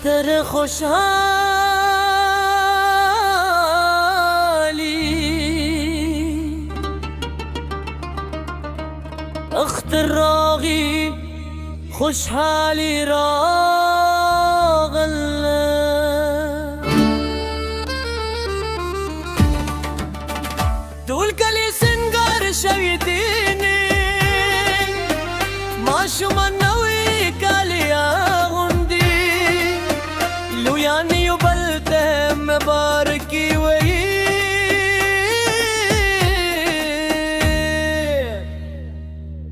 اختر خوشحالي اختر راغي خوشحالي راغله دول كلي سنقار شويتيني ما شو منوي كالي يا غندي لو يعني يبلته مباركي وي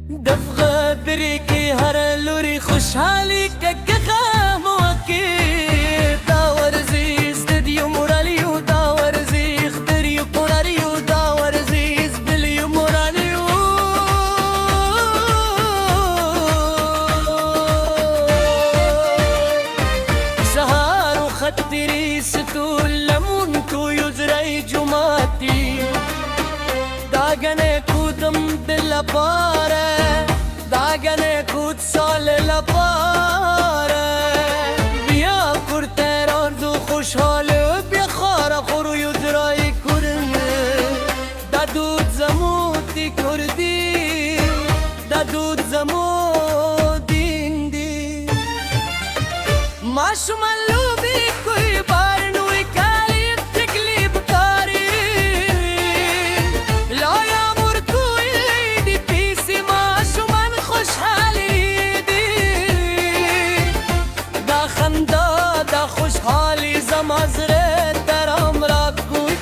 دف غدريكي هر لوري خوشحالي ككخا موكي داور زي استديو موراليو داور زي اختريو قراريو داور زي اسبليو موراليو سهار وخطري ستول لمونكو يزري جماتي داغنه كودم دل باره داغنه كود سال لباره بیا کرتر اردو خوشحال بیا خارا خورو یدرای کرنه دادود زمودی کردی دادود زمودین دی ماشو ملوبی کوی بارنوی کالی تکلی بکاری لا یامور کوی لیدی پیسی ماشو من خوشحالی دی دا خندا دا خوشحالی زمازره درام را کوی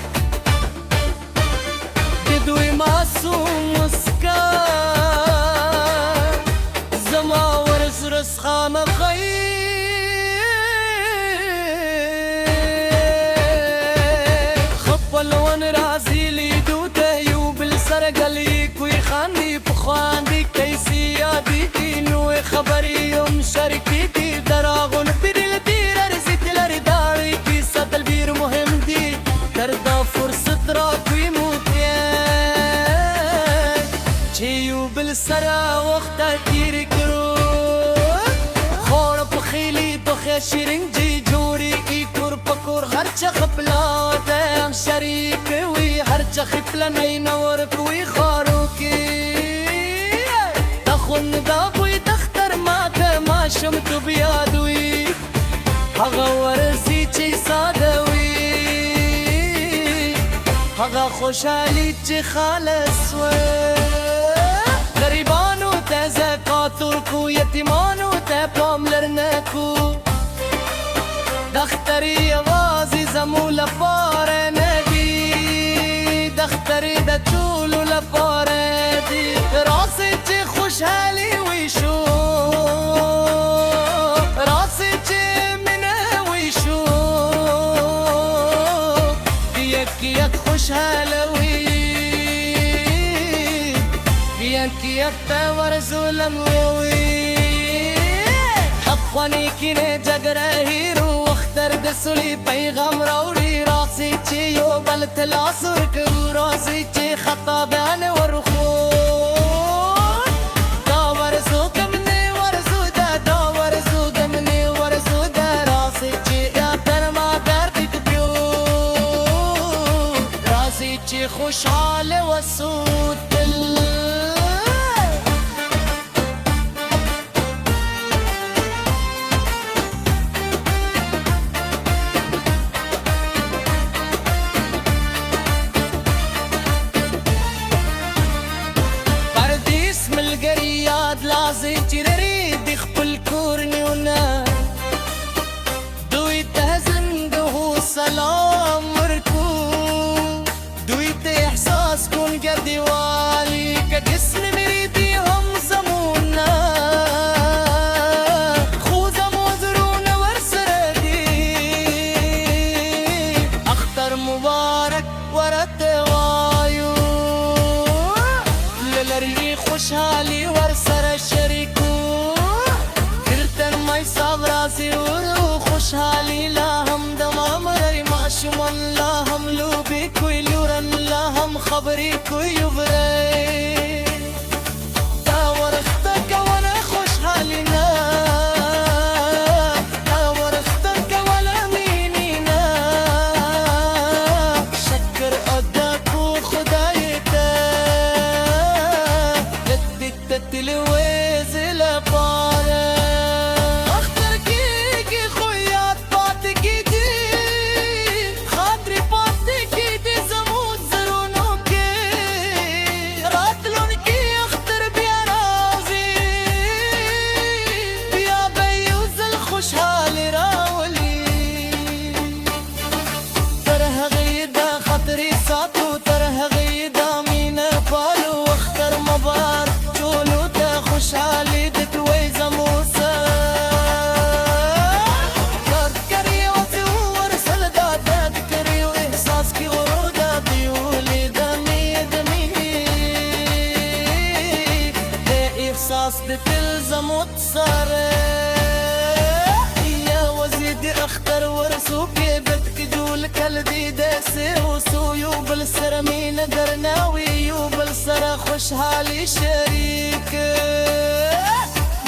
دیدوی معصوم مسکا زما ورس رس خام خیر خبلون رازی لیدو دیو بالسر گلی کوی خاندی پخواندی کیسی یادی دینوی خبریم شرکی دی دراغون بیدل دیر ارزی دلری داری کی سدل بیر مهم دی دردا فرصت را کوی موتیه چیو بالسر وقتا گیر کرو خور بخیلی دخی شیرنجی جوری ای کور پکور هرچه خبلاده شریک وی هرچه خفله نینور کوی خارو کی دخون دا بوی دختر ماته ماشم تو بیادوی هغه ورزی چی ساده وی هغه خوشحالی چی خالص وی غریبانو ته زکات ورکو یتیمانو ته پاملر نکو دختری یوازې زمو لپاره نه دي دختری د ټولو لپاره دي راسې چې خوشحالي وشو راسې چې مینه وشو یک یک خوشحاله وي یک یک ته ورزولم وي افغانی کینه جګره هیرو اختر د سولې پیغام راوړي راسي چې یو بل تلاس ورکو راسي چې خطا بیان ورخو دا ورزو کمنه ورزو دا ورزو کمنه ورزو دا راسي چې یا تر ما درد کپیو راسي چې خوشحاله وسود دل لازم تريد خپل کورنیونه دوی ته زنده سلام ورکو دوی ته احساس کن گردیوالی که جسم میریدی هم زمونه خوزم وزرون ورسره دی اختر مبارک ورت وایو للری خوشحالی ورسره شریکو کرتن مای صبرازی ورو خوشحالی لا هم دوام رای معشومان لا هم لوبی کوی لورن لا هم خبری کوی وری دا ورختک وانا خوشحالینا دا ورختک قصد تلزم وتصارع يا وزيدي اختر ورسوكي بدك جول كالدي داسي وسويوب السرمين درناوي يوب السرا خوش حالي شريك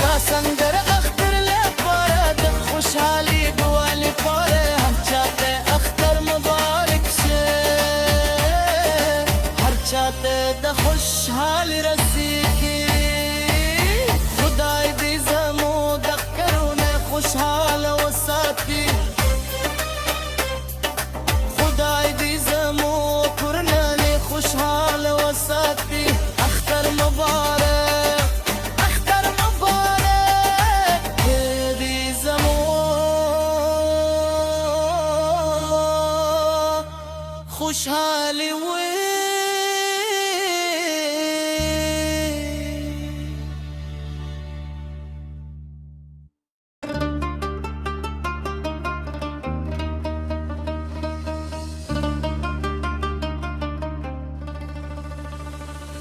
ما سندر اختر لفارد خوش حالي دوالي فاره هم چاہتے اختر مبارک سے ہر چاہتے دا خوش حالی رسیگی خدای دی زمو دکرونے خوش حال وساتی خدای دی زمو کرنانی خوش حال وساتی اختر مبارک اختر مبارک دی زمو خوش حالی وی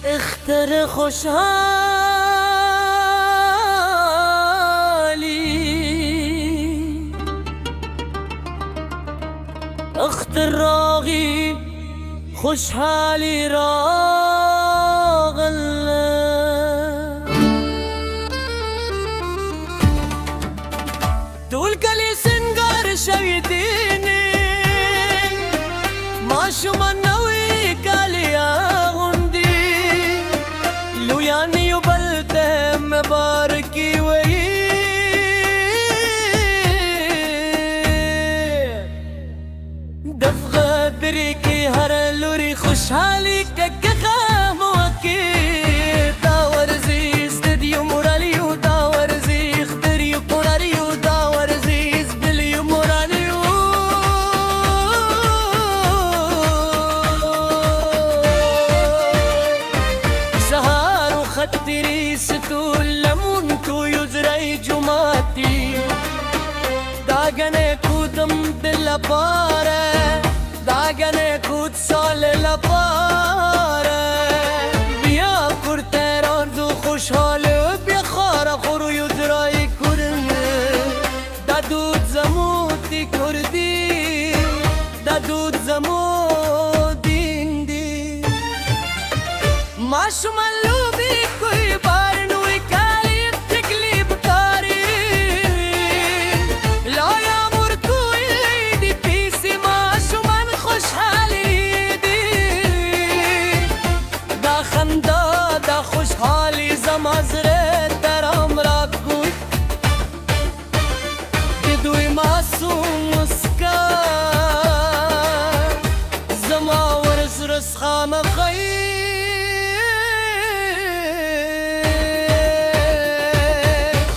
اختر خوشحالی اختر راغی خوشحالی راغل دول کلی سنگار شویدینی ما شما نوی کلی يعني وبلده مباركي وي دف غدريكي هرلوري خوشحالي ككخام وكي داور زي استديو موراليو داور زي اختريو قراريو داور زي اسبليو موراليو خطري ستول لمونتو يزري جماتي داغنه كودم بالباره داغنه كود سال لباره بيا كرتر اردو خوشحال بيا خارا خورو يزري كرن دادود زموتي كردي دادود زمودين دي ما شمالو خوشحالی زمازره در عمرک بود بدوی معصوم مسکر زما ورس رس خام خیر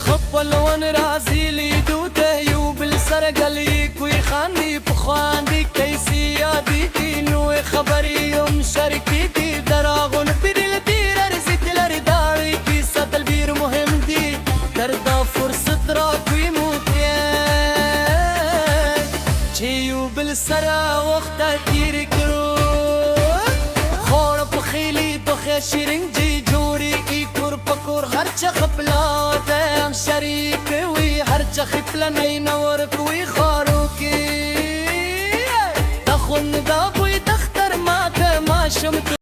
خبل ون رازی لی دوته یو بالسر گلی کوی خاندی پخواندی کیسی یادی دینو خبری ام شرکی دی دراغون بدل دیر البير مهم دي دردا فرصة راكوي موتين جيو بالسرا وقتا كير كرو خور بخيلي دخي شيرين جي جوري ايكور بكور هرچا خبلاتم شريك وي هرچا خبلا نينورك وي خاروكي تخون دابوي تختر ماك ما شمت